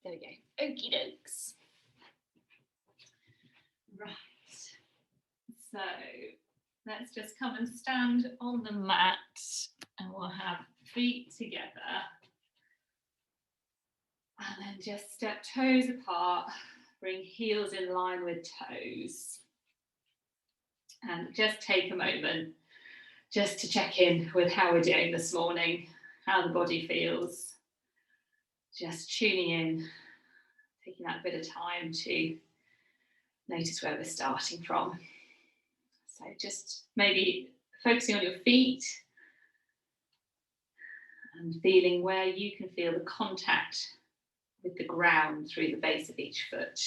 There we go. Okie dokes. Right. So let's just come and stand on the mat and we'll have feet together. And then just step toes apart, bring heels in line with toes. And just take a moment just to check in with how we're doing this morning, how the body feels. Just tuning in, taking that bit of time to notice where we're starting from. So just maybe focusing on your feet and feeling where you can feel the contact with the ground through the base of each foot.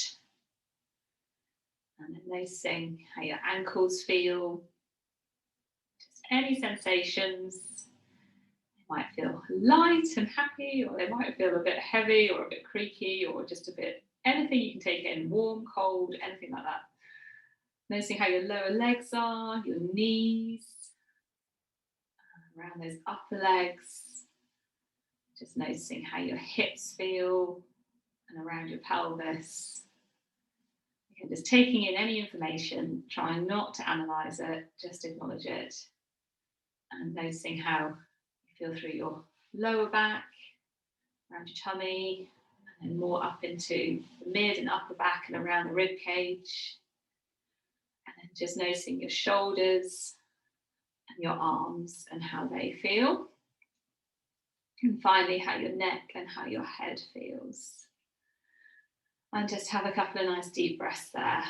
And then noticing how your ankles feel, just any sensations. They might feel light and happy, or they might feel a bit heavy or a bit creaky, or just a bit, anything you can take in, warm, cold, anything like that. Noticing how your lower legs are, your knees, around those upper legs. Just noticing how your hips feel and around your pelvis. Again, just taking in any information, trying not to analyse it, just acknowledge it. And noticing how you feel through your lower back, around your tummy, and then more up into the mid and upper back and around the rib cage. And then just noticing your shoulders and your arms and how they feel. And finally, how your neck and how your head feels. And just have a couple of nice deep breaths there.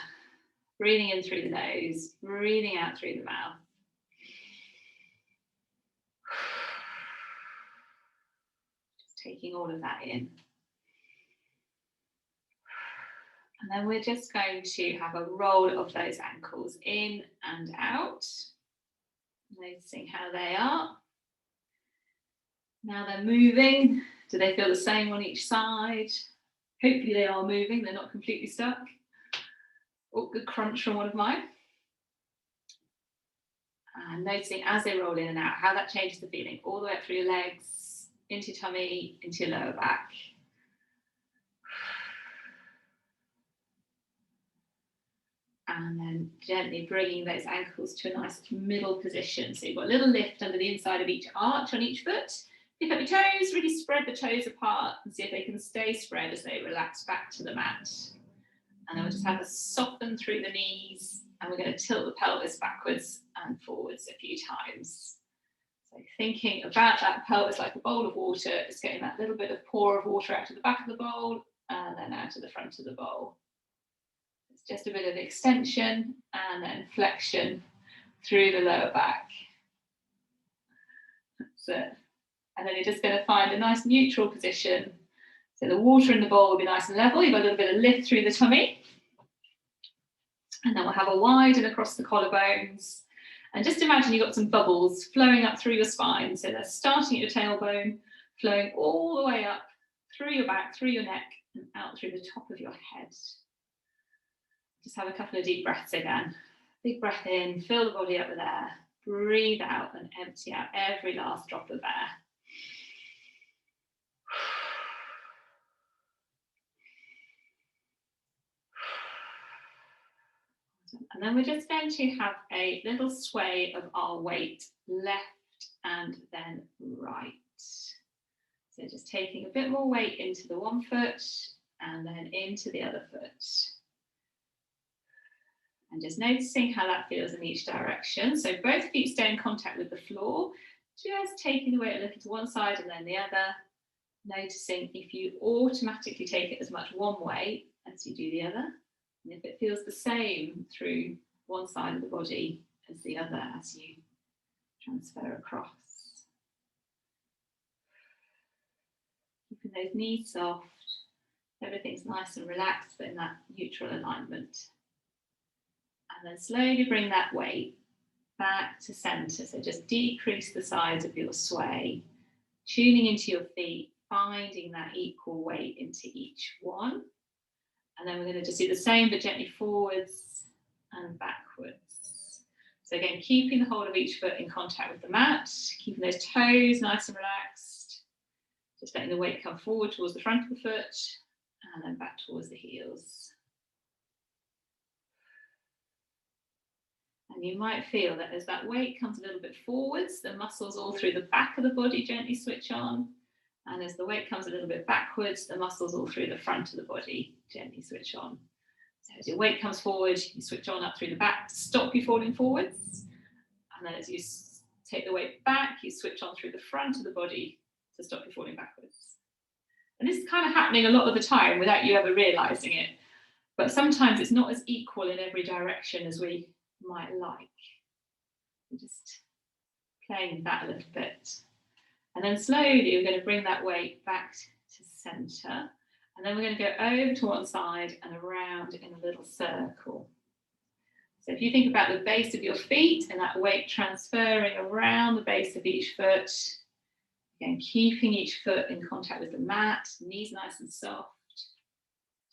Breathing in through the nose, breathing out through the mouth. Just taking all of that in. And then we're just going to have a roll of those ankles in and out. Noticing how they are. Now they're moving. Do they feel the same on each side? Hopefully they are moving, they're not completely stuck. Oh, good crunch from one of mine. And noticing as they roll in and out, how that changes the feeling all the way up through your legs, into your tummy, into your lower back. And then gently bringing those ankles to a nice middle position. So you've got a little lift under the inside of each arch on each foot. Pick up your toes, really spread the toes apart and see if they can stay spread as they relax back to the mat. And then we'll just have a soften through the knees and we're going to tilt the pelvis backwards and forwards a few times. So thinking about that pelvis like a bowl of water, just getting that little bit of pour of water out to the back of the bowl and then out to the front of the bowl. It's just a bit of extension and then flexion through the lower back. That's it. And then you're just going to find a nice neutral position. So the water in the bowl will be nice and level. You've got a little bit of lift through the tummy. And then we'll have a widen across the collarbones. And just imagine you've got some bubbles flowing up through your spine. So they're starting at your tailbone, flowing all the way up through your back, through your neck, and out through the top of your head. Just have a couple of deep breaths again. Big breath in, fill the body up with air. Breathe out and empty out every last drop of air. And then we're just going to have a little sway of our weight left and then right. So just taking a bit more weight into the one foot and then into the other foot. And just noticing how that feels in each direction. So both feet stay in contact with the floor, just taking the weight a little to one side and then the other. Noticing if you automatically take it as much one way as you do the other. And if it feels the same through one side of the body as the other as you transfer across. Keeping those knees soft, everything's nice and relaxed but in that neutral alignment. And then slowly bring that weight back to centre. So just decrease the size of your sway, tuning into your feet, finding that equal weight into each one. And then we're going to just do the same, but gently forwards and backwards. So again, keeping the whole of each foot in contact with the mat, keeping those toes nice and relaxed. Just letting the weight come forward towards the front of the foot and then back towards the heels. And you might feel that as that weight comes a little bit forwards, the muscles all through the back of the body gently switch on. And as the weight comes a little bit backwards, the muscles all through the front of the body gently switch on. So as your weight comes forward, you switch on up through the back to stop you falling forwards. And then as you take the weight back, you switch on through the front of the body to stop you falling backwards. And this is kind of happening a lot of the time without you ever realizing it. But sometimes it's not as equal in every direction as we might like. We're just playing with that a little bit. And then slowly we're going to bring that weight back to center. And then we're going to go over to one side and around in a little circle. So if you think about the base of your feet and that weight transferring around the base of each foot, again, keeping each foot in contact with the mat, knees nice and soft.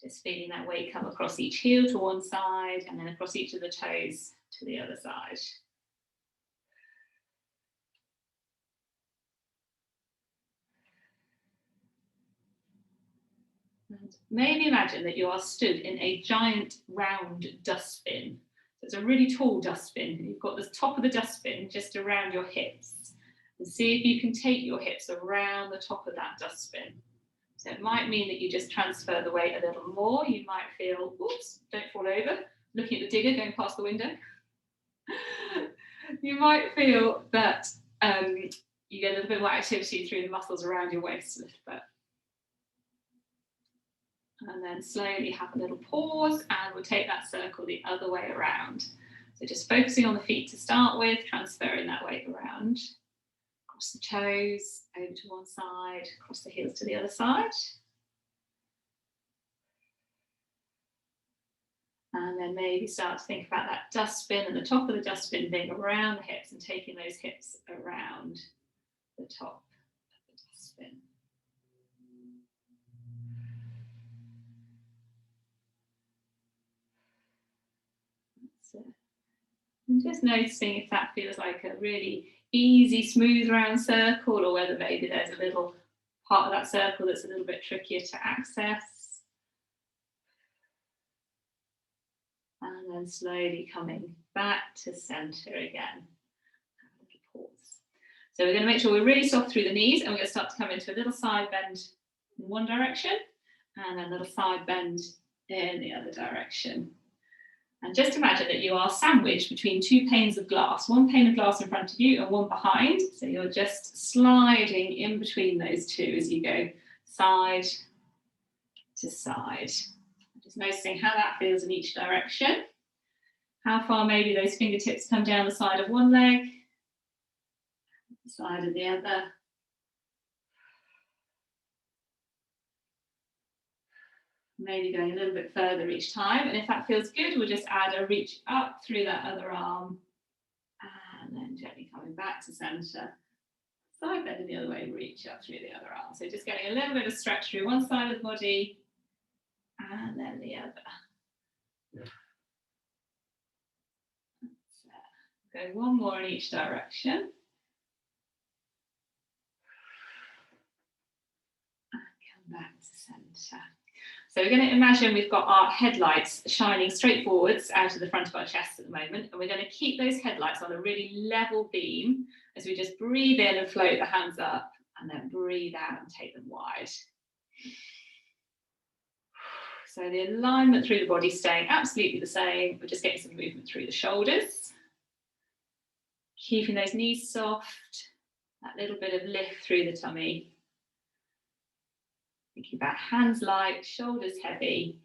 Just feeling that weight come across each heel to one side and then across each of the toes to the other side. And maybe imagine that you are stood in a giant round dustbin. So it's a really tall dustbin. You've got the top of the dustbin just around your hips. And see if you can take your hips around the top of that dustbin. So it might mean that you just transfer the weight a little more. You might feel, oops, don't fall over, looking at the digger going past the window. You might feel that you get a little bit more activity through the muscles around your waist a little bit. And then slowly have a little pause and we'll take that circle the other way around. So just focusing on the feet to start with, transferring that weight around. Across the toes, over to one side, across the heels to the other side. And then maybe start to think about that dustbin and the top of the dustbin being around the hips and taking those hips around the top of the dustbin. And just noticing if that feels like a really easy, smooth round circle, or whether maybe there's a little part of that circle that's a little bit trickier to access. And then slowly coming back to center again. Have a little pause. So we're going to make sure we're really soft through the knees, and we're going to start to come into a little side bend in one direction, and a little side bend in the other direction. And just imagine that you are sandwiched between two panes of glass, one pane of glass in front of you and one behind. So you're just sliding in between those two as you go side to side. Just noticing how that feels in each direction. How far maybe those fingertips come down the side of one leg, the side of the other. Maybe going a little bit further each time. And if that feels good, we'll just add a reach up through that other arm. And then gently coming back to center. Side bend in the other way, reach up through the other arm. So just getting a little bit of stretch through one side of the body and then the other. Go one more in each direction. And come back to center. So we're going to imagine we've got our headlights shining straight forwards out of the front of our chest at the moment, and we're going to keep those headlights on a really level beam as we just breathe in and float the hands up, and then breathe out and take them wide. So the alignment through the body staying absolutely the same. We're just getting some movement through the shoulders. Keeping those knees soft, that little bit of lift through the tummy. Thinking about hands light, shoulders heavy.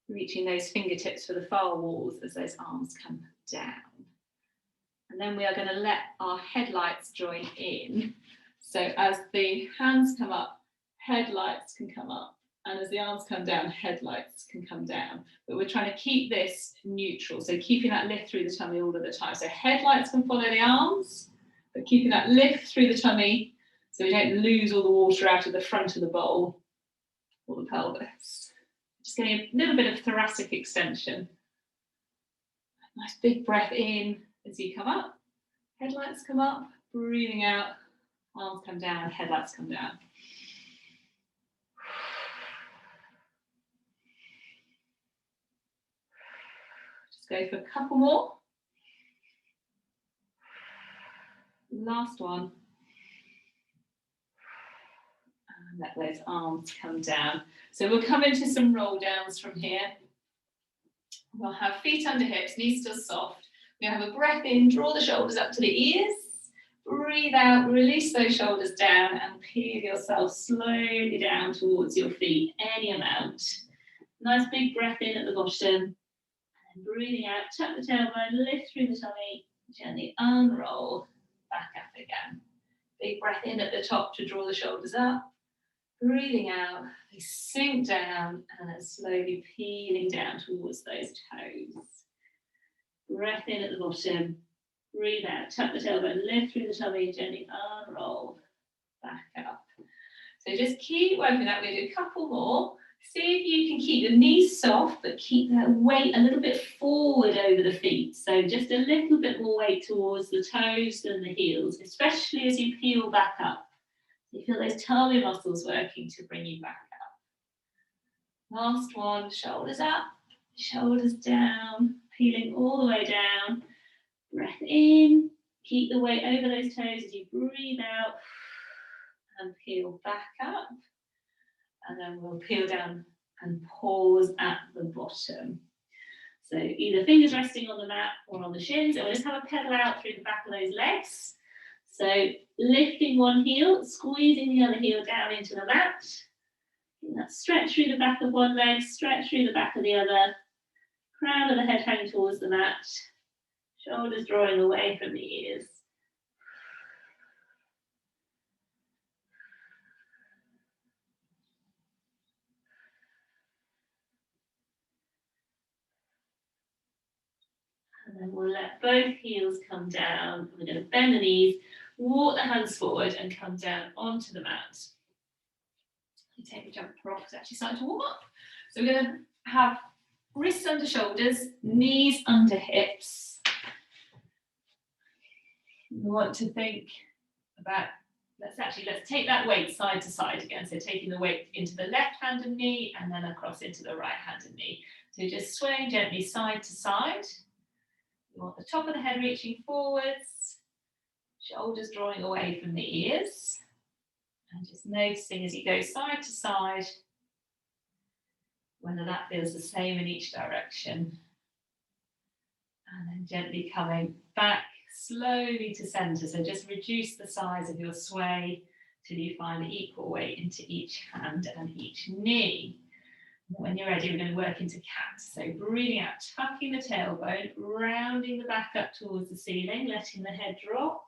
Reaching those fingertips for the far walls as those arms come down. And then we are going to let our headlights join in. So as the hands come up, headlights can come up. And as the arms come down, headlights can come down. But we're trying to keep this neutral. So keeping that lift through the tummy all of the time. So headlights can follow the arms, but keeping that lift through the tummy so we don't lose all the water out of the front of the bowl or the pelvis. Just getting a little bit of thoracic extension. Nice big breath in as you come up. Headlights come up, breathing out, arms come down, headlights come down. Let's go for a couple more. Last one. And let those arms come down. So we'll come into some roll downs from here. We'll have feet under hips, knees still soft. We have a breath in, draw the shoulders up to the ears. Breathe out, release those shoulders down and peel yourself slowly down towards your feet, any amount. Nice big breath in at the bottom. And breathing out, tuck the tailbone, lift through the tummy, gently unroll, back up again. Big breath in at the top to draw the shoulders up. Breathing out, they sink down and then slowly peeling down towards those toes. Breath in at the bottom. Breathe out, tuck the tailbone, lift through the tummy, gently unroll, back up. So just keep working that. We're going to do a couple more. See if you can keep the knees soft, but keep that weight a little bit forward over the feet. So just a little bit more weight towards the toes than the heels, especially as you peel back up. You feel those tummy muscles working to bring you back up. Last one, shoulders up, shoulders down, peeling all the way down. Breath in, keep the weight over those toes as you breathe out and peel back up. And then we'll peel down and pause at the bottom. So either fingers resting on the mat or on the shins, and we'll just have a pedal out through the back of those legs. So lifting one heel, squeezing the other heel down into the mat. That stretch through the back of one leg, stretch through the back of the other. Crown of the head hanging towards the mat. Shoulders drawing away from the ears. And then we'll let both heels come down. We're going to bend the knees, walk the hands forward and come down onto the mat. You take the jumper off, it's actually starting to warm up. So we're going to have wrists under shoulders, knees under hips. We want to think about, let's take that weight side to side again. So taking the weight into the left hand and knee and then across into the right hand and knee. So just swaying gently side to side. You want the top of the head reaching forwards, shoulders drawing away from the ears. And just noticing as you go side to side, whether that feels the same in each direction. And then gently coming back slowly to center. So just reduce the size of your sway till you find the equal weight into each hand and each knee. When you're ready, we're going to work into cat. So breathing out, tucking the tailbone, rounding the back up towards the ceiling, letting the head drop,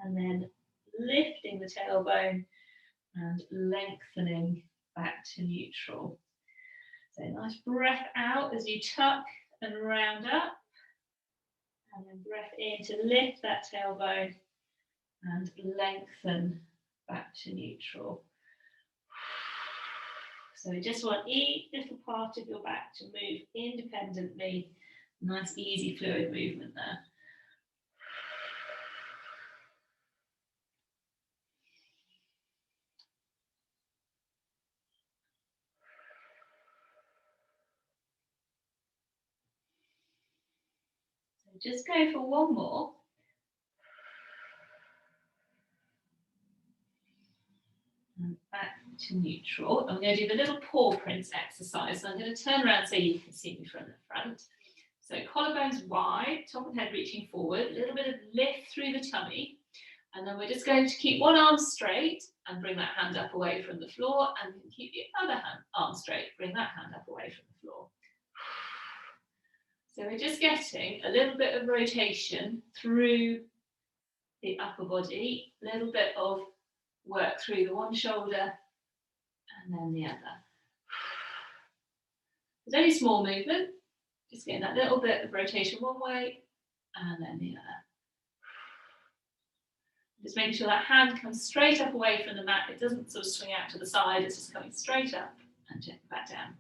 and then lifting the tailbone and lengthening back to neutral. So nice breath out as you tuck and round up. And then breath in to lift that tailbone and lengthen back to neutral. So we just want each little part of your back to move independently. Nice, easy, fluid movement there. So just go for one more. And back to neutral. I'm going to do the little paw prints exercise. So I'm going to turn around so you can see me from the front. So collarbones wide, top of the head reaching forward, a little bit of lift through the tummy. And then we're just going to keep one arm straight and bring that hand up away from the floor, and keep the other arm straight, bring that hand up away from the floor. So we're just getting a little bit of rotation through the upper body, a little bit of work through the one shoulder and then the other. It's only small movement, just getting that little bit of rotation one way and then the other. Just making sure that hand comes straight up away from the mat. It doesn't sort of swing out to the side, it's just coming straight up and gently back down.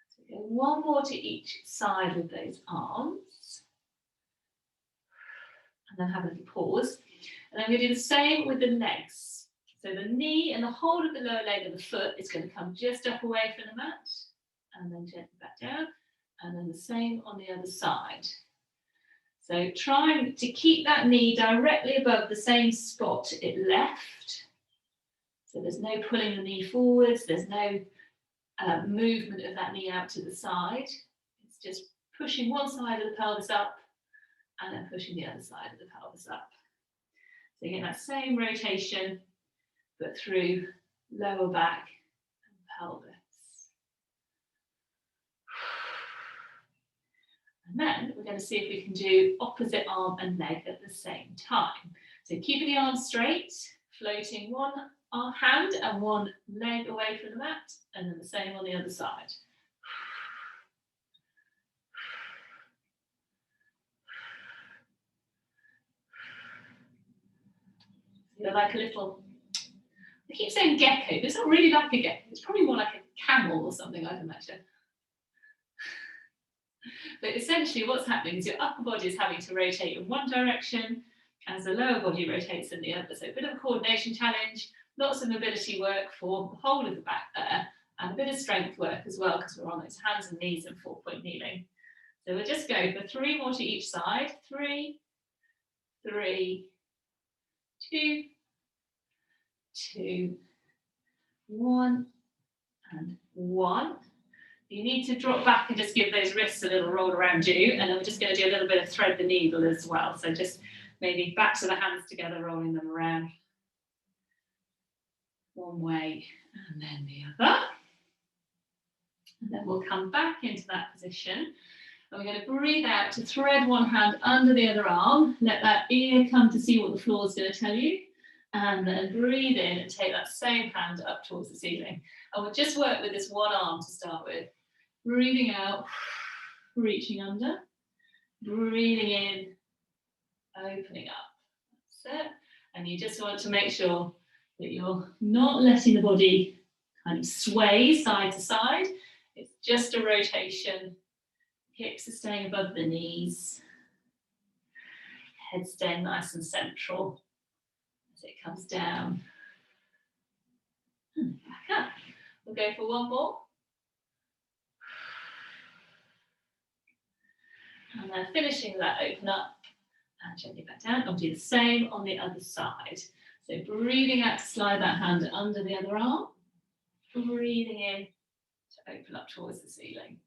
So we go one more to each side with those arms. And then have a little pause. And then we're going to do the same with the legs. So the knee and the whole of the lower leg of the foot is going to come just up away from the mat, and then gently back down, and then the same on the other side. So trying to keep that knee directly above the same spot it left. So there's no pulling the knee forwards, there's no movement of that knee out to the side. It's just pushing one side of the pelvis up and then pushing the other side of the pelvis up. So you get that same rotation, but through lower back and pelvis. And then we're going to see if we can do opposite arm and leg at the same time. So keeping the arms straight, floating one hand and one leg away from the mat, and then the same on the other side. They're like a little, I keep saying gecko, but it's not really like a gecko. It's probably more like a camel or something, I'd imagine. But essentially what's happening is your upper body is having to rotate in one direction as the lower body rotates in the other. So a bit of a coordination challenge, lots of mobility work for the whole of the back there, and a bit of strength work as well, because we're on those hands and knees and 4-point kneeling. So we'll just go for 3 more to each side. 3, 3, 2, 2, 1, and 1. You need to drop back and just give those wrists a little roll around you, and then we're just going to do a little bit of thread the needle as well. So just maybe back to the hands together, rolling them around one way and then the other. And then we'll come back into that position. And we're going to breathe out to thread one hand under the other arm. Let that ear come to see what the floor is going to tell you. And then breathe in and take that same hand up towards the ceiling. And we'll just work with this one arm to start with. Breathing out, reaching under. Breathing in, opening up. That's it. And you just want to make sure that you're not letting the body kind of sway side to side. It's just a rotation. Hips are staying above the knees. Head staying nice and central as it comes down. And back up. We'll go for one more. And then finishing that, open up and gently back down. I'll do the same on the other side. So breathing out to slide that hand under the other arm. Breathing in to open up towards the ceiling.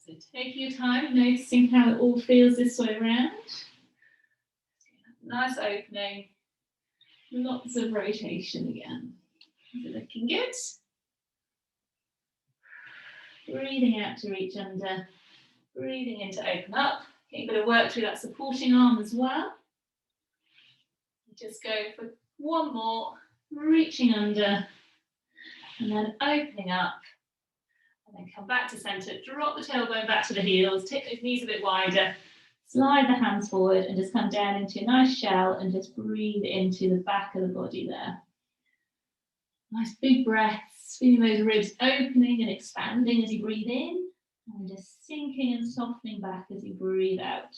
So taking your time, noticing how it all feels this way around. Nice opening, lots of rotation again. Is it looking good? Breathing out to reach under, breathing in to open up. Getting a bit of work through that supporting arm as well. Just go for one more, reaching under, and then opening up. And then come back to centre, drop the tailbone back to the heels, take those knees a bit wider, slide the hands forward and just come down into a nice shell and just breathe into the back of the body there. Nice big breaths, feeling those ribs opening and expanding as you breathe in, and just sinking and softening back as you breathe out.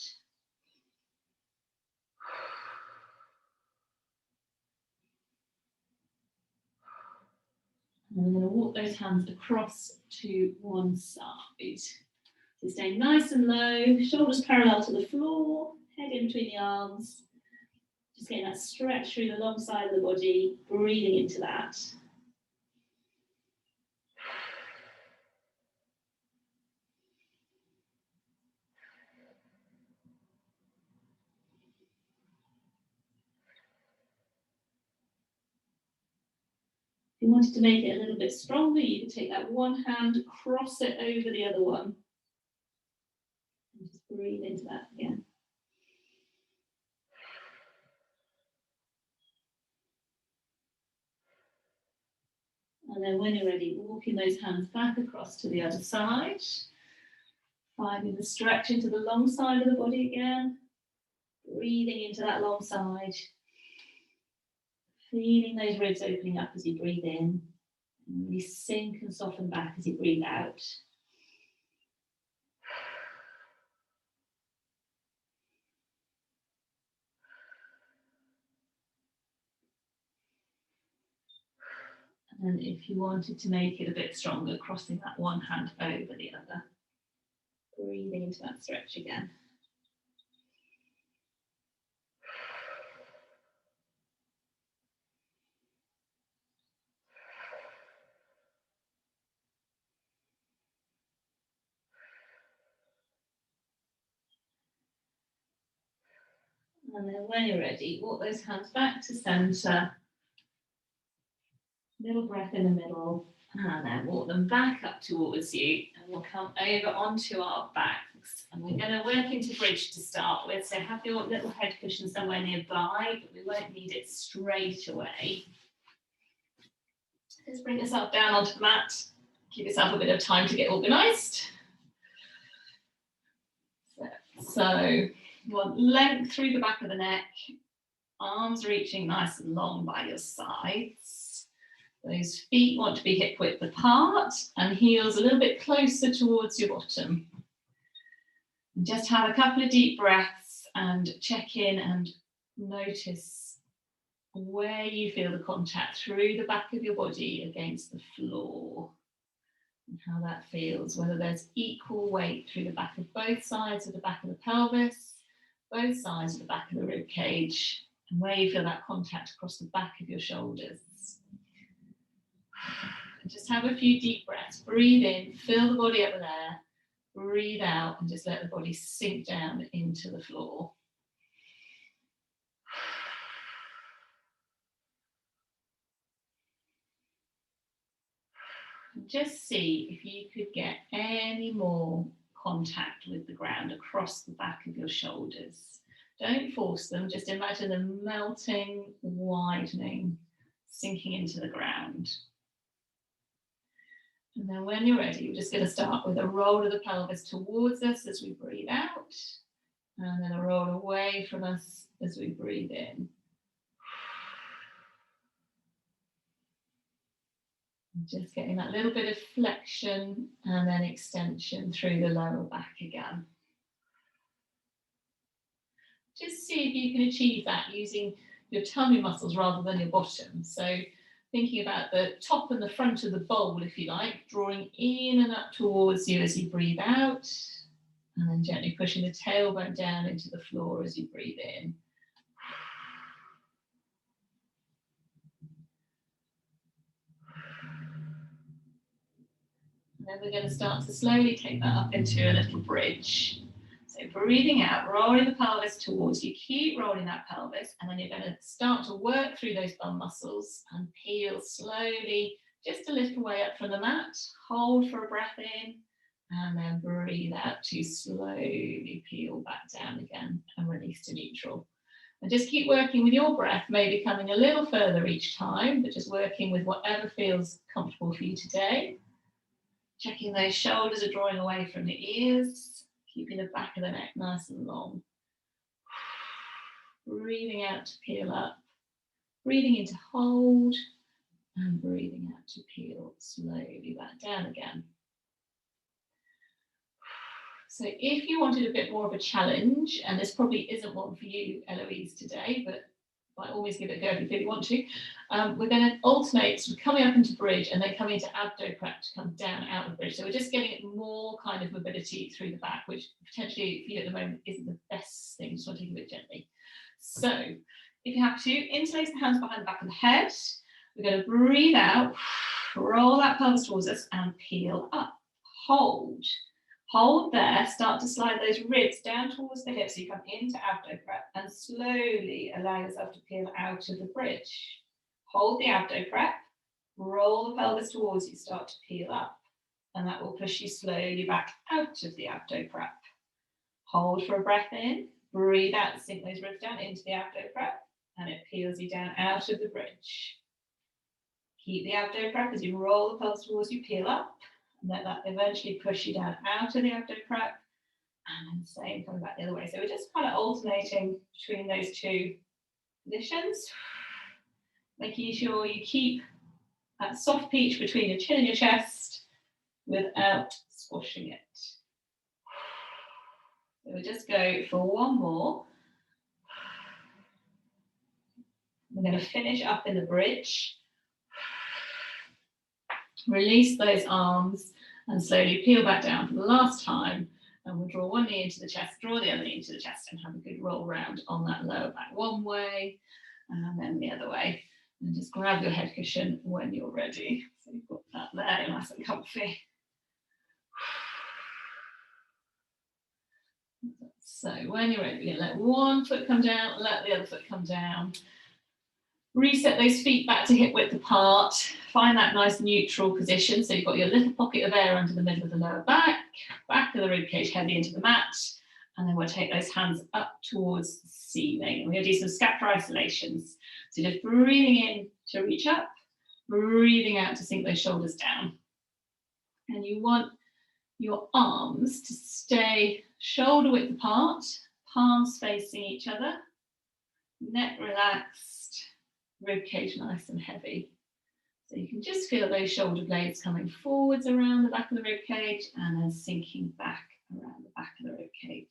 And we're going to walk those hands across to one side. So staying nice and low, shoulders parallel to the floor, head in between the arms. Just getting that stretch through the long side of the body, breathing into that. If you wanted to make it a little bit stronger, you could take that one hand, cross it over the other one. And just breathe into that again. And then when you're ready, walking those hands back across to the other side. Finding the stretch into the long side of the body again. Breathing into that long side. Feeling those ribs opening up as you breathe in Really sink and soften back as you breathe out. And if you wanted to make it a bit stronger, crossing that one hand over the other. Breathing into that stretch again. And then when you're ready, walk those hands back to centre. Little breath in the middle, and then walk them back up towards you, and we'll come over onto our backs. And we're going to work into bridge to start with, so have your little head cushion somewhere nearby, but we won't need it straight away. Just bring yourself down onto the mat, give yourself a bit of time to get organised. So you want length through the back of the neck, arms reaching nice and long by your sides. Those feet want to be hip width apart and heels a little bit closer towards your bottom. And just have a couple of deep breaths and check in and notice where you feel the contact through the back of your body against the floor. And how that feels, whether there's equal weight through the back of both sides of the back of the pelvis, both sides of the back of the rib cage, and where you feel that contact across the back of your shoulders. And just have a few deep breaths. Breathe in, fill the body up with air. Breathe out and just let the body sink down into the floor. And just see if you could get any more contact with the ground across the back of your shoulders. Don't force them, just imagine them melting, widening, sinking into the ground. And then when you're ready, we're just going to start with a roll of the pelvis towards us as we breathe out, and then a roll away from us as we breathe in. Just getting that little bit of flexion and then extension through the lower back again. Just see if you can achieve that using your tummy muscles rather than your bottom. So thinking about the top and the front of the bowl, if you like, drawing in and up towards you as you breathe out, and then gently pushing the tailbone down into the floor as you breathe in. And then we're going to start to slowly take that up into a little bridge. So breathing out, rolling the pelvis towards you, keep rolling that pelvis, and then you're going to start to work through those bum muscles and peel slowly, just a little way up from the mat. Hold for a breath in, and then breathe out to slowly peel back down again and release to neutral. And just keep working with your breath, maybe coming a little further each time, but just working with whatever feels comfortable for you today. Checking those shoulders are drawing away from the ears. Keeping the back of the neck nice and long. Breathing out to peel up. Breathing in to hold. And breathing out to peel slowly back down again. So if you wanted a bit more of a challenge, and this probably isn't one for you, Eloise, today, but by all means give it a go if you really want to. We're going to alternate sort of coming up into bridge and then coming into abdo prep to come down out of the bridge. So we're just getting more kind of mobility through the back, which potentially for you at the moment isn't the best thing. Just want to take it a bit gently. So if you have to, interlace the hands behind the back of the head. We're going to breathe out, roll that pelvis towards us and peel up. Hold. Hold there, start to slide those ribs down towards the hips so you come into abdo prep and slowly allow yourself to peel out of the bridge. Hold the abdo prep, roll the pelvis towards you, start to peel up, and that will push you slowly back out of the abdo prep. Hold for a breath in, breathe out, sink those ribs down into the abdo prep, and it peels you down out of the bridge. Keep the abdo prep as you roll the pelvis towards you, peel up. And let that eventually push you down out of the abdo prep, and then same coming back the other way. So we're just kind of alternating between those two positions, making sure you keep that soft peach between your chin and your chest without squashing it. So we'll just go for one more. We're going to finish up in the bridge. Release those arms and slowly peel back down for the last time. And we'll draw one knee into the chest, draw the other knee into the chest, and have a good roll round on that lower back one way and then the other way. And just grab your head cushion when you're ready. So you've got that there, nice and comfy. So when you're ready, let one foot come down, let the other foot come down. Reset those feet back to hip width apart. Find that nice neutral position. So you've got your little pocket of air under the middle of the lower back, back of the ribcage heavy into the mat. And then we'll take those hands up towards the ceiling. We're going to do some scapular isolations. So just breathing in to reach up, breathing out to sink those shoulders down. And you want your arms to stay shoulder width apart, palms facing each other, neck relaxed, ribcage nice and heavy. So you can just feel those shoulder blades coming forwards around the back of the ribcage and then sinking back around the back of the ribcage.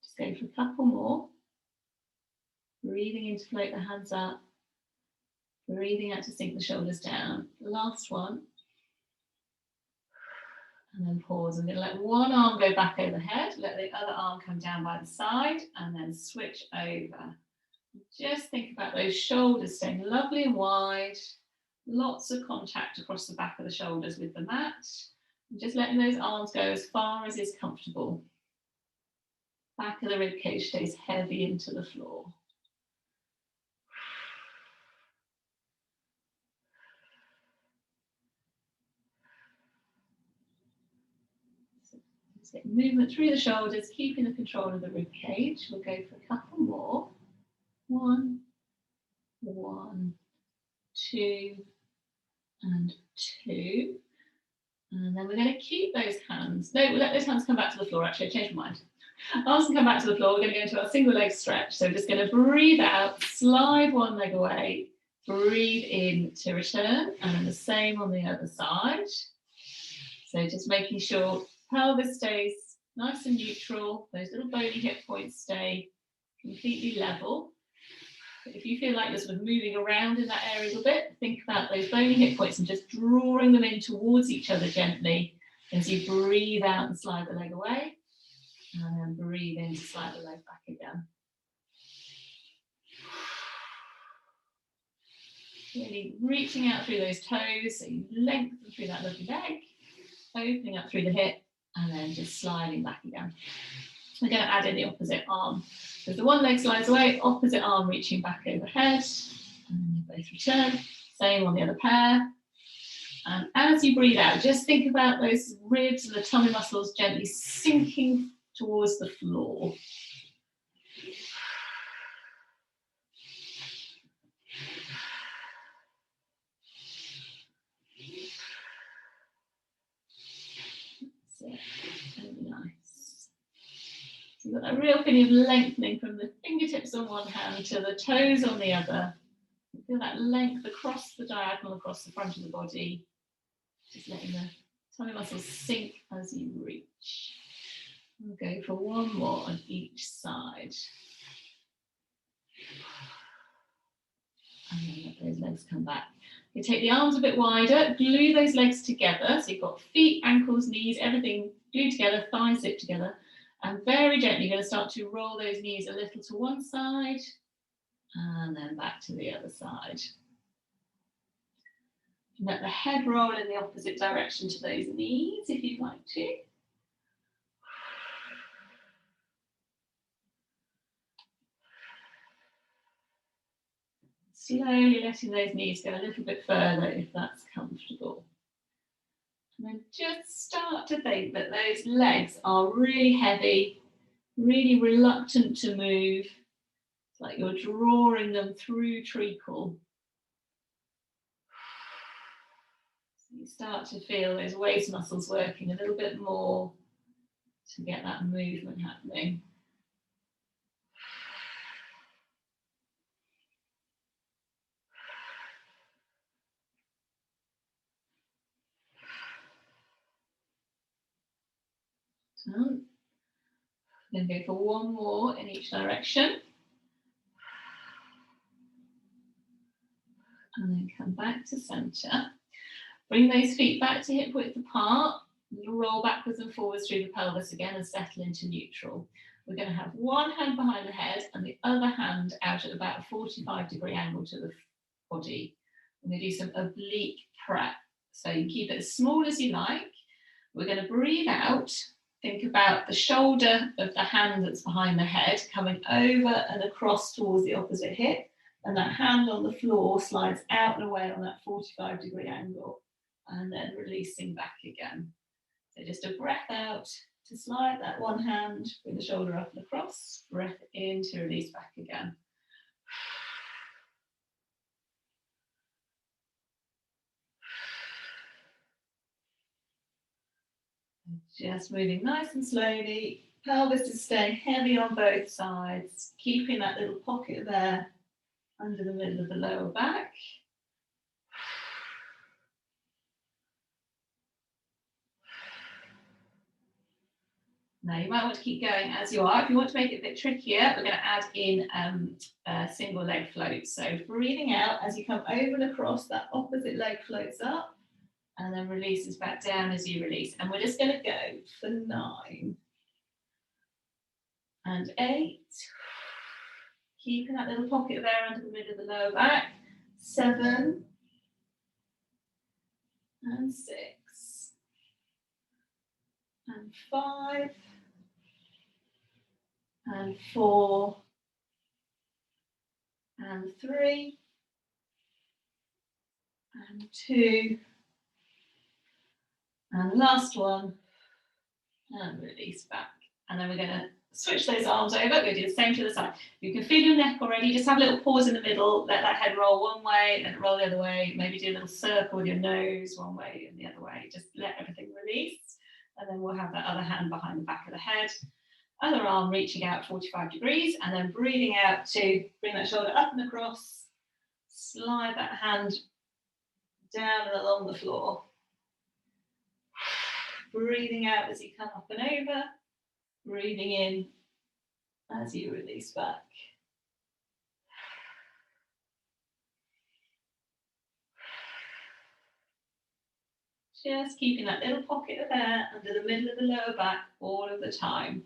Just go for a couple more. Breathing in to float the hands up. Breathing out to sink the shoulders down. Last one. And then pause. I'm going to let one arm go back overhead, let the other arm come down by the side, and then switch over. Just think about those shoulders staying lovely and wide, lots of contact across the back of the shoulders with the mat, and just letting those arms go as far as is comfortable. Back of the ribcage stays heavy into the floor. Get movement through the shoulders, keeping the control of the rib cage. We'll go for a couple more. 1, 2, and 2. And then we're going to keep those hands. No, we'll let those hands come back to the floor. Actually, I changed my mind. Arms can come back to the floor. We're going to go into our single leg stretch. So we're just going to breathe out, slide one leg away, breathe in to return, and then the same on the other side. So just making sure pelvis stays nice and neutral, those little bony hip points stay completely level. But if you feel like you're sort of moving around in that area a little bit, think about those bony hip points and just drawing them in towards each other gently as you breathe out and slide the leg away, and then breathe in to slide the leg back again. Really reaching out through those toes, so you lengthen through that lovely leg, opening up through the hip, and then just sliding back again. We're going to add in the opposite arm. So the one leg slides away, opposite arm reaching back overhead, and then you both return. Same on the other pair. And as you breathe out, just think about those ribs and the tummy muscles gently sinking towards the floor. Very nice. So you've got that real feeling of lengthening from the fingertips on one hand to the toes on the other. You feel that length across the diagonal, across the front of the body. Just letting the tummy muscles sink as you reach. We'll go for one more on each side. And then let those legs come back. You take the arms a bit wider, glue those legs together. So you've got feet, ankles, knees, everything glued together, thighs zip together. And very gently, you're going to start to roll those knees a little to one side and then back to the other side. Let the head roll in the opposite direction to those knees if you'd like to. Slowly letting those knees go a little bit further if that's comfortable. And then just start to think that those legs are really heavy, really reluctant to move. It's like you're drawing them through treacle. So you start to feel those waist muscles working a little bit more to get that movement happening. Done. Then go for one more in each direction. And then come back to centre. Bring those feet back to hip width apart. Roll backwards and forwards through the pelvis again and settle into neutral. We're going to have one hand behind the head and the other hand out at about a 45-degree angle to the body. We're going to do some oblique prep. So you keep it as small as you like. We're going to breathe out. Think about the shoulder of the hand that's behind the head coming over and across towards the opposite hip. And that hand on the floor slides out and away on that 45-degree angle. And then releasing back again. So just a breath out to slide that one hand, bring the shoulder up and across, breath in to release back again. Just moving nice and slowly. Pelvis is staying heavy on both sides, keeping that little pocket there under the middle of the lower back. Now you might want to keep going as you are. If you want to make it a bit trickier, we're going to add in a single leg float. So breathing out as you come over and across, that opposite leg floats up and then releases back down as you release. And we're just going to go for 9 and 8. Keeping that little pocket there under the middle of the lower back. 7 and 6 and 5 and 4 and 3 and 2 and last one and release back. And then we're going to switch those arms over. We're going to do the same to the side. You can feel your neck already. Just have a little pause in the middle. Let that head roll one way, let it roll the other way. Maybe do a little circle with your nose one way and the other way. Just let everything release. And then we'll have that other hand behind the back of the head. Other arm reaching out 45 degrees and then breathing out to bring that shoulder up and across. Slide that hand down and along the floor. Breathing out as you come up and over. Breathing in as you release back. Just keeping that little pocket of air under the middle of the lower back all of the time.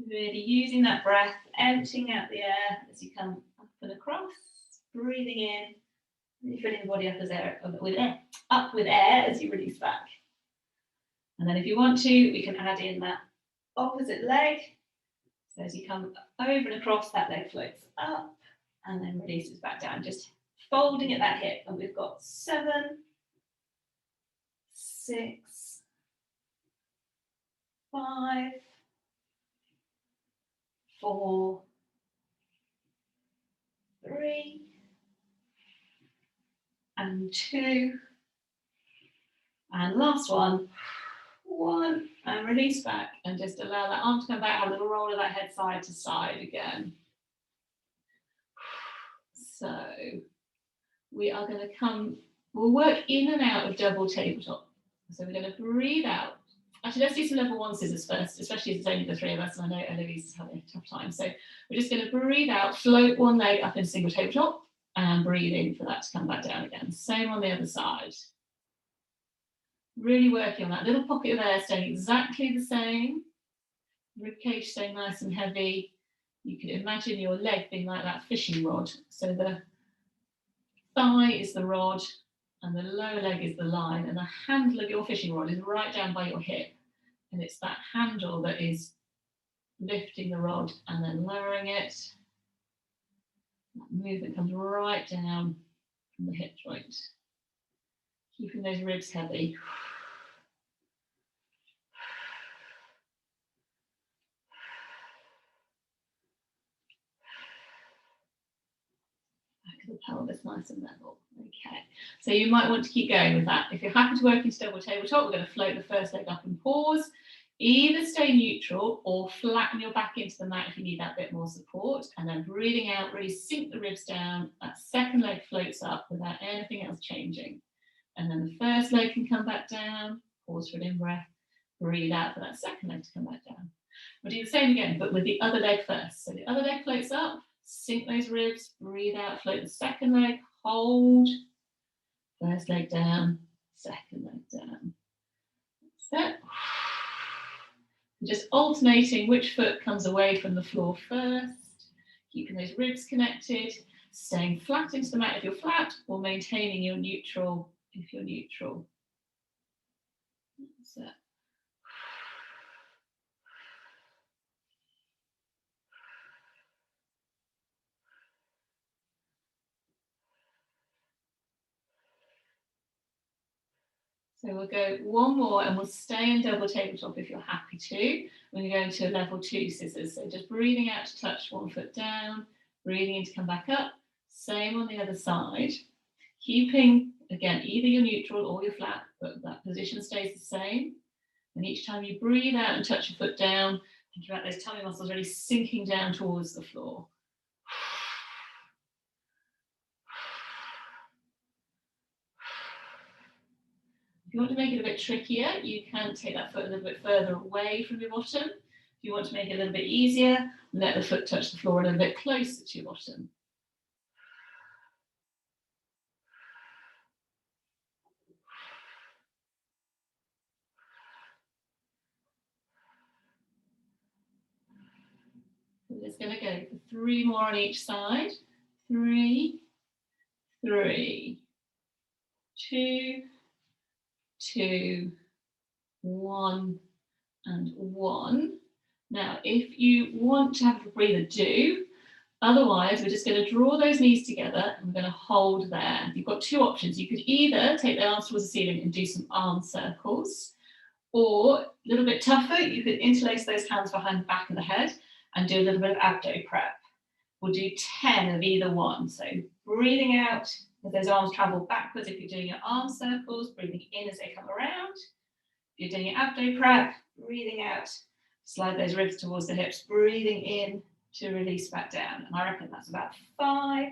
Really using that breath, emptying out the air as you come up and across, breathing in, really filling the body up with air as you release back. And then if you want to, we can add in that opposite leg. So as you come over and across, that leg floats up and then releases back down, just folding at that hip. And we've got 7, 6, 5, 4, 3, and 2, and last one, 1, and release back, and just allow that arm to come back, have a little roll of that head side to side again. So we are going to we'll work in and out of double tabletop. So we're going to breathe out. Actually, let's do some level 1 scissors first, especially if it's only the 3 of us, and I know Eloise is having a tough time. So we're just going to breathe out, float one leg up in single tabletop, and breathe in for that to come back down again. Same on the other side. Really working on that little pocket of air, staying exactly the same. Ribcage staying nice and heavy. You can imagine your leg being like that fishing rod. So the thigh is the rod, and the lower leg is the line, and the handle of your fishing rod is right down by your hip. And it's that handle that is lifting the rod and then lowering it. That movement comes right down from the hip joint. Keeping those ribs heavy. Back the pelvis nice and level. Okay, so you might want to keep going with that. If you're happy to work into double tabletop, we're going to float the first leg up and pause. Either stay neutral or flatten your back into the mat if you need that bit more support. And then breathing out, really sink the ribs down. That second leg floats up without anything else changing. And then the first leg can come back down. Pause for an in-breath. Breathe out for that second leg to come back down. We'll do the same again, but with the other leg first. So the other leg floats up, sink those ribs, breathe out, float the second leg, hold. First leg down, second leg down. That's it. Just alternating which foot comes away from the floor first, keeping those ribs connected, staying flat into the mat if you're flat, or maintaining your neutral if you're neutral. That's it. So we'll go one more and we'll stay in double tabletop if you're happy to. We're going to go into a level 2 scissors. So just breathing out to touch one foot down, breathing in to come back up. Same on the other side. Keeping, again, either you're neutral or you're flat, but that position stays the same. And each time you breathe out and touch your foot down, think about those tummy muscles really sinking down towards the floor. If you want to make it a bit trickier, you can take that foot a little bit further away from your bottom. If you want to make it a little bit easier, let the foot touch the floor a little bit closer to your bottom. We're just going to go for 3 more on each side. 3, 3, 2, 2, 1, and 1. Now, if you want to have a breather, do. Otherwise, we're just going to draw those knees together and we're going to hold there. You've got 2 options. You could either take the arms towards the ceiling and do some arm circles, or a little bit tougher, you could interlace those hands behind the back of the head and do a little bit of abdo prep. We'll do 10 of either one. So breathing out as those arms travel backwards if you're doing your arm circles, breathing in as they come around. If you're doing your abdo prep, breathing out, slide those ribs towards the hips, breathing in to release back down. And I reckon that's about 5,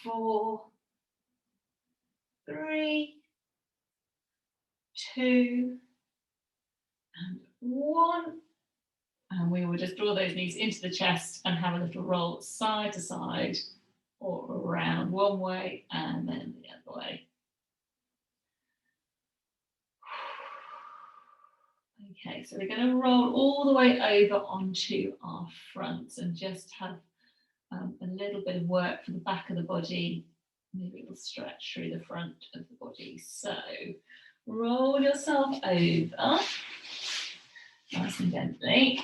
4, 3, 2, and 1. And we will just draw those knees into the chest and have a little roll side to side or around one way and then the other way. Okay, so we're going to roll all the way over onto our fronts and just have a little bit of work for the back of the body. Maybe it'll stretch through the front of the body. So roll yourself over nice and gently.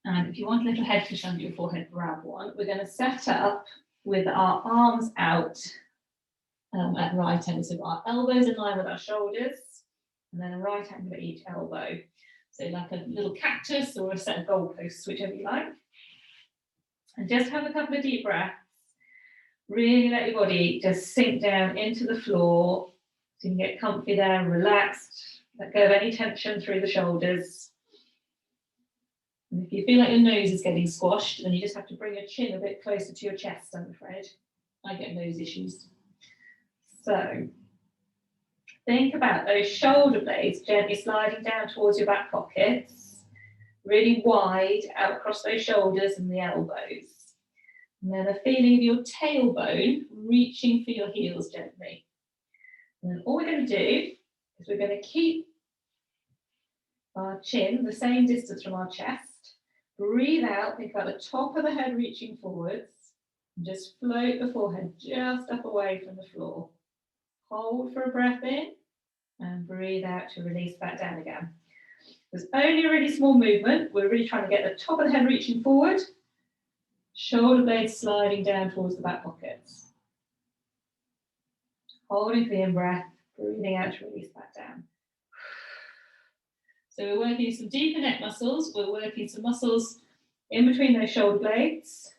And if you want a little head push under your forehead, grab one. We're going to set up with our arms out at right angles, so our elbows in line with our shoulders, and then a right angle at each elbow. So like a little cactus or a set of goalposts, whichever you like. And just have a couple of deep breaths. Really let your body just sink down into the floor so you can get comfy there and relaxed. Let go of any tension through the shoulders. And if you feel like your nose is getting squashed, then you just have to bring your chin a bit closer to your chest, I'm afraid. I get nose issues. So think about those shoulder blades gently sliding down towards your back pockets, really wide out across those shoulders and the elbows. And then a feeling of your tailbone reaching for your heels gently. And then all we're going to do is we're going to keep our chin the same distance from our chest. Breathe out, think about the top of the head reaching forwards. And just float the forehead just up away from the floor. Hold for a breath in and breathe out to release back down again. There's only a really small movement. We're really trying to get the top of the head reaching forward. Shoulder blades sliding down towards the back pockets. Holding for the in-breath, breathing out to release back down. So we're working some deeper neck muscles. We're working some muscles in between those shoulder blades.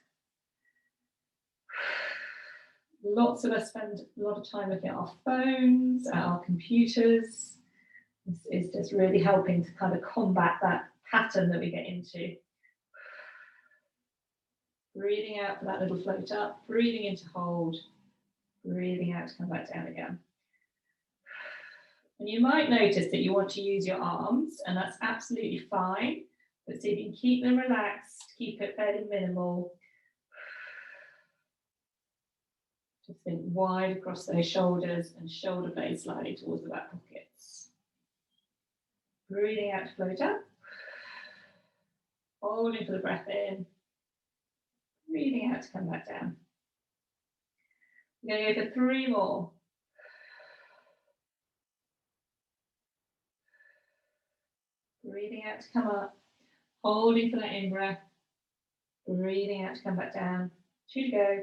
Lots of us spend a lot of time looking at our phones, at our computers. This is just really helping to kind of combat that pattern that we get into. Breathing out for that little float up, breathing in to hold, breathing out to come back down again. And you might notice that you want to use your arms, and that's absolutely fine. But see if you can keep them relaxed, keep it fairly minimal. Just think wide across those shoulders and shoulder blades sliding towards the back pockets. Breathing out to float up. Holding for the breath in. Breathing out to come back down. We're going to go for 3 more. Breathing out to come up. Holding for that in-breath. Breathing out to come back down. 2 to go.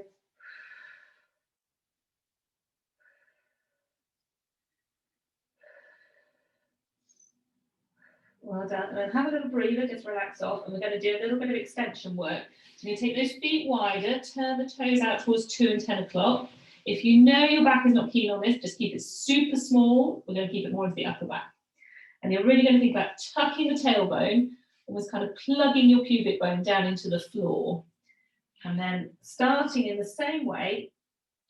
Well done. And then have a little breather, just relax off. And we're going to do a little bit of extension work. So you take those feet wider, turn the toes out towards 2 and 10 o'clock. If you know your back is not keen on this, just keep it super small. We're going to keep it more into the upper back. And you're really going to think about tucking the tailbone, almost kind of plugging your pubic bone down into the floor. And then starting in the same way,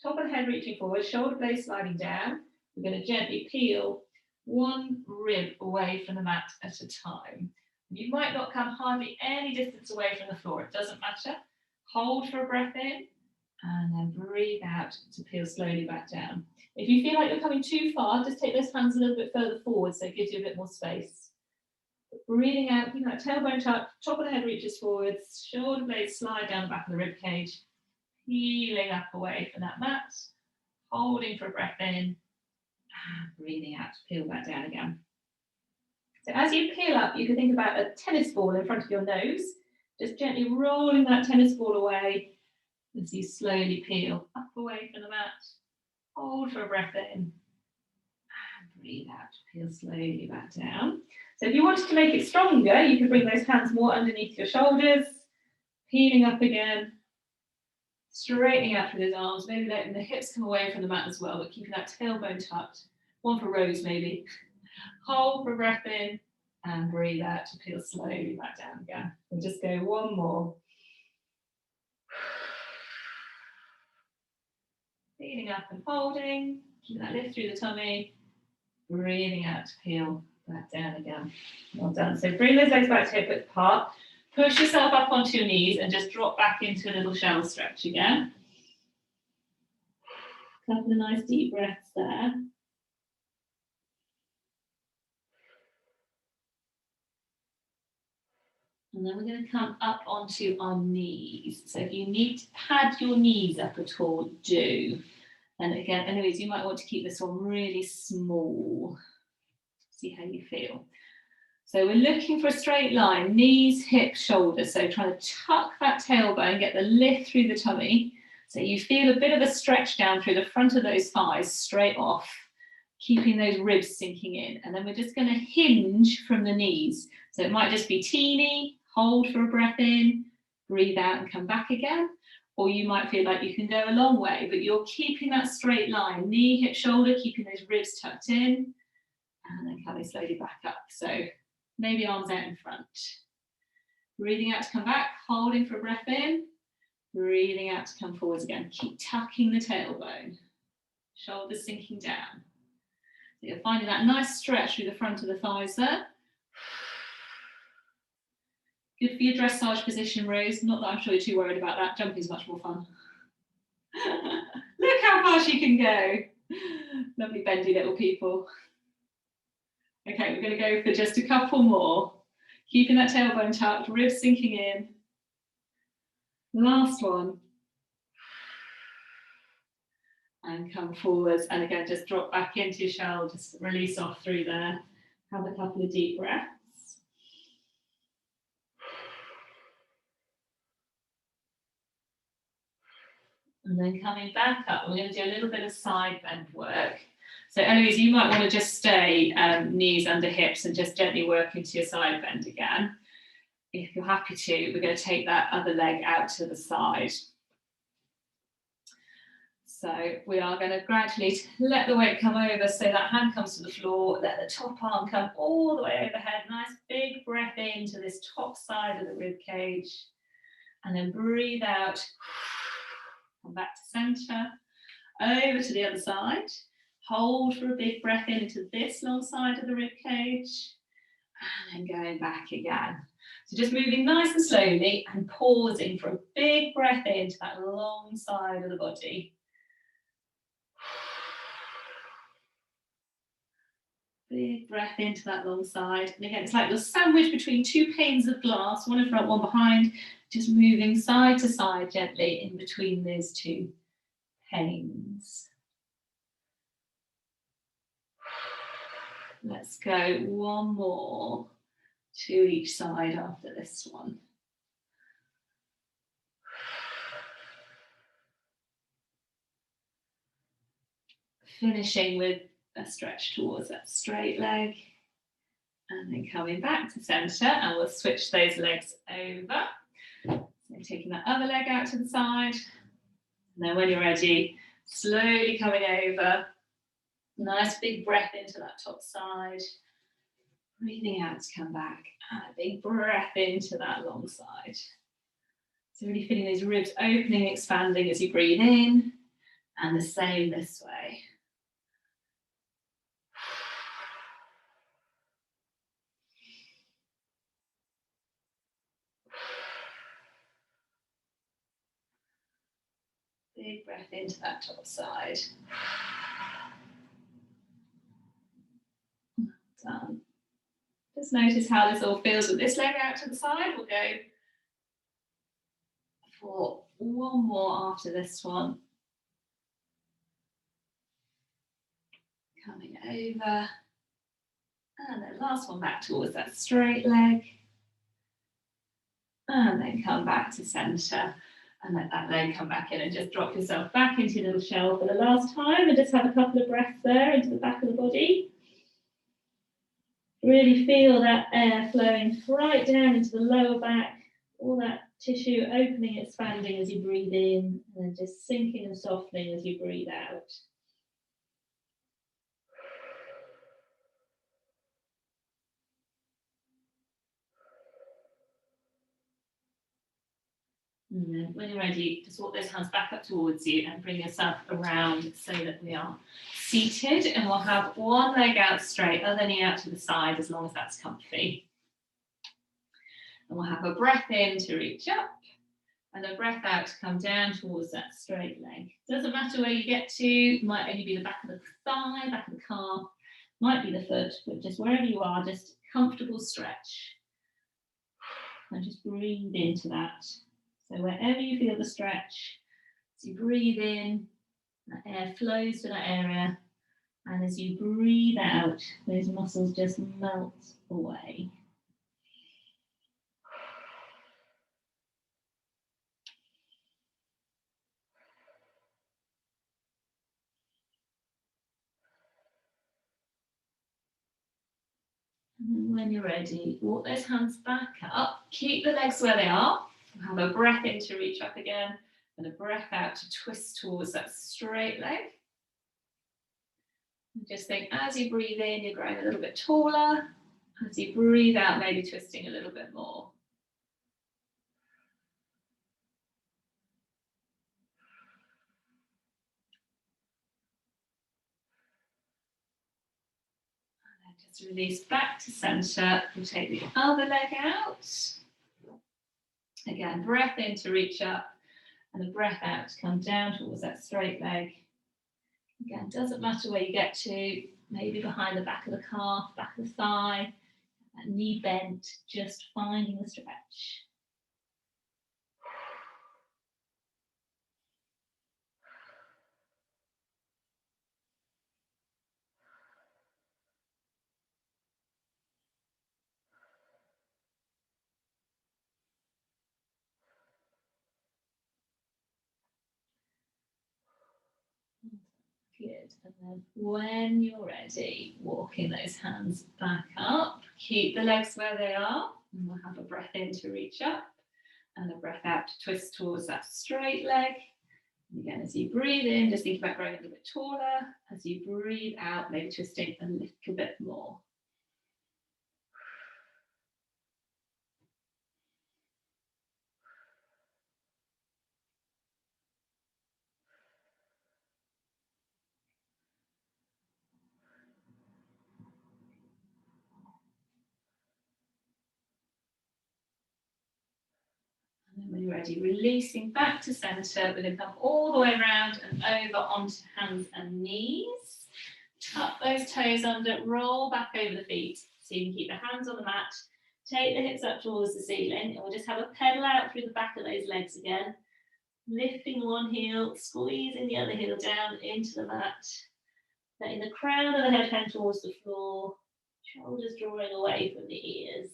top of the head reaching forward, shoulder blades sliding down. We're going to gently peel 1 rib away from the mat at a time. You might not come hardly any distance away from the floor. It doesn't matter. Hold for a breath in and then breathe out to peel slowly back down. If you feel like you're coming too far, just take those hands a little bit further forward so it gives you a bit more space. Breathing out, keep that tailbone tucked, top of the head reaches forwards, shoulder blades slide down the back of the rib cage, peeling up away from that mat, holding for a breath in, and breathing out to peel back down again. So as you peel up, you can think about a tennis ball in front of your nose, just gently rolling that tennis ball away as you slowly peel up away from the mat. Hold for a breath in and breathe out, peel slowly back down. So if you wanted to make it stronger, you could bring those hands more underneath your shoulders, peeling up again, straightening out through those arms, maybe letting the hips come away from the mat as well, but keeping that tailbone tucked. 1 for Rose maybe. Hold for a breath in and breathe out to peel slowly back down again. We'll just go 1 more. Feeling up and holding, keep that lift through the tummy, breathing out to peel back down again. Well done. So bring those legs back to hip width apart, push yourself up onto your knees and just drop back into a little shell stretch again. A couple of nice deep breaths there. And then we're going to come up onto our knees. So if you need to pad your knees up at all, do. And again, anyways, you might want to keep this one really small. See how you feel. So we're looking for a straight line, knees, hips, shoulders. So trying to tuck that tailbone, get the lift through the tummy. So you feel a bit of a stretch down through the front of those thighs, straight off, keeping those ribs sinking in. And then we're just going to hinge from the knees. So it might just be teeny, hold for a breath in, breathe out and come back again. Or you might feel like you can go a long way, but you're keeping that straight line, knee, hip, shoulder, keeping those ribs tucked in, and then coming slowly back up. So maybe arms out in front. Breathing out to come back, holding for a breath in, breathing out to come forwards again. Keep tucking the tailbone, shoulders sinking down. So you're finding that nice stretch through the front of the thighs there. Good for your dressage position, Rose. Not that I'm sure you're too worried about that. Jumping is much more fun. Look how far she can go. Lovely bendy little people. Okay, we're going to go for just a couple more. Keeping that tailbone tucked, ribs sinking in. Last one. And come forwards. And again, just drop back into your shell. Just release off through there. Have a couple of deep breaths. And then coming back up, we're going to do a little bit of side bend work. So Eloise, you might want to just stay knees under hips and just gently work into your side bend again. If you're happy to, we're going to take that other leg out to the side. So we are going to gradually let the weight come over so that hand comes to the floor, let the top arm come all the way overhead. Nice big breath into this top side of the rib cage. And then breathe out. Come back to center. Over to the other side. Hold for a big breath into this long side of the rib cage. And then going back again. So just moving nice and slowly and pausing for a big breath into that long side of the body. Big breath into that long side. And again, it's like you're sandwiched between two panes of glass, one in front, one behind, just moving side to side gently in between those two panes. Let's go one more to each side after this one. Finishing with a stretch towards that straight leg. And then coming back to center, and we'll switch those legs over. So taking that other leg out to the side. And then when you're ready, slowly coming over. Nice big breath into that top side. Breathing out to come back. And a big breath into that long side. So really feeling those ribs opening, expanding as you breathe in. And the same this way. Big breath into that top side. Done. Just notice how this all feels with this leg out to the side. We'll go for one more after this one. Coming over. And then last one back towards that straight leg. And then come back to center. And let that leg come back in and just drop yourself back into your little shell for the last time. And just have a couple of breaths there into the back of the body. Really feel that air flowing right down into the lower back. All that tissue opening, expanding as you breathe in. And then just sinking and softening as you breathe out. And then when you're ready, just walk those hands back up towards you and bring yourself around so that we are seated. And we'll have one leg out straight, other knee out to the side, as long as that's comfy. And we'll have a breath in to reach up and a breath out to come down towards that straight leg. Doesn't matter where you get to, it might only be the back of the thigh, back of the calf, might be the foot, but just wherever you are, just comfortable stretch. And just breathe into that. So wherever you feel the stretch, as you breathe in, that air flows to that area. And as you breathe out, those muscles just melt away. And when you're ready, walk those hands back up. Keep the legs where they are. Have a breath in to reach up again and a breath out to twist towards that straight leg. And just think as you breathe in, you're growing a little bit taller. As you breathe out, maybe twisting a little bit more. And then just release back to center. We'll take the other leg out. Again, breath in to reach up and a breath out to come down towards that straight leg. Again, doesn't matter where you get to, maybe behind the back of the calf, back of the thigh, that knee bent, just finding the stretch. Good. And then when you're ready, walking those hands back up. Keep the legs where they are. And we'll have a breath in to reach up and a breath out to twist towards that straight leg. Again, as you breathe in, just think about growing a little bit taller. As you breathe out, maybe twisting a little bit more. And then when you're ready, releasing back to centre. We're going to come all the way around and over onto hands and knees. Tuck those toes under, roll back over the feet. So you can keep the hands on the mat. Take the hips up towards the ceiling, and we'll just have a pedal out through the back of those legs again. Lifting one heel, squeezing the other heel down into the mat. Letting the crown of the head hang towards the floor. Shoulders drawing away from the ears.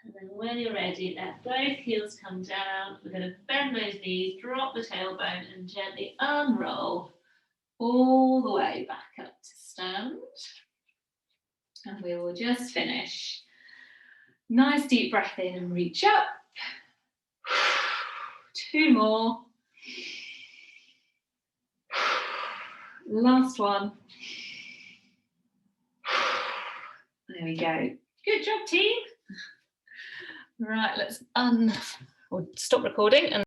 And then when you're ready, let both heels come down. We're going to bend those knees, drop the tailbone, and gently unroll all the way back up to stand. And we will just finish. Nice deep breath in and reach up. 2 more. Last one. There we go. Good job, team. Right, let's stop recording and